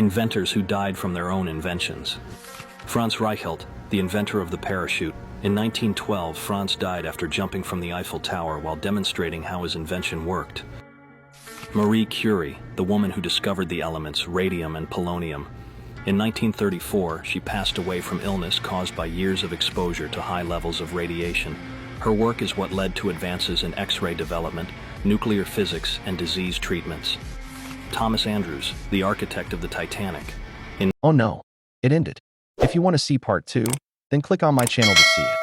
inventors who died from their own inventions. Franz Reichelt, the inventor of the parachute. In 1912, Franz died after jumping from the Eiffel Tower while demonstrating how his invention worked. Marie Curie, the woman who discovered the elements radium and polonium. In 1934, she passed away from illness caused by years of exposure to high levels of radiation. Her work is what led to advances in X-ray development, nuclear physics, and disease treatments. Thomas Andrews, the architect of the Titanic. Oh no, it ended. If you want to see part 2, then click on my channel to see it.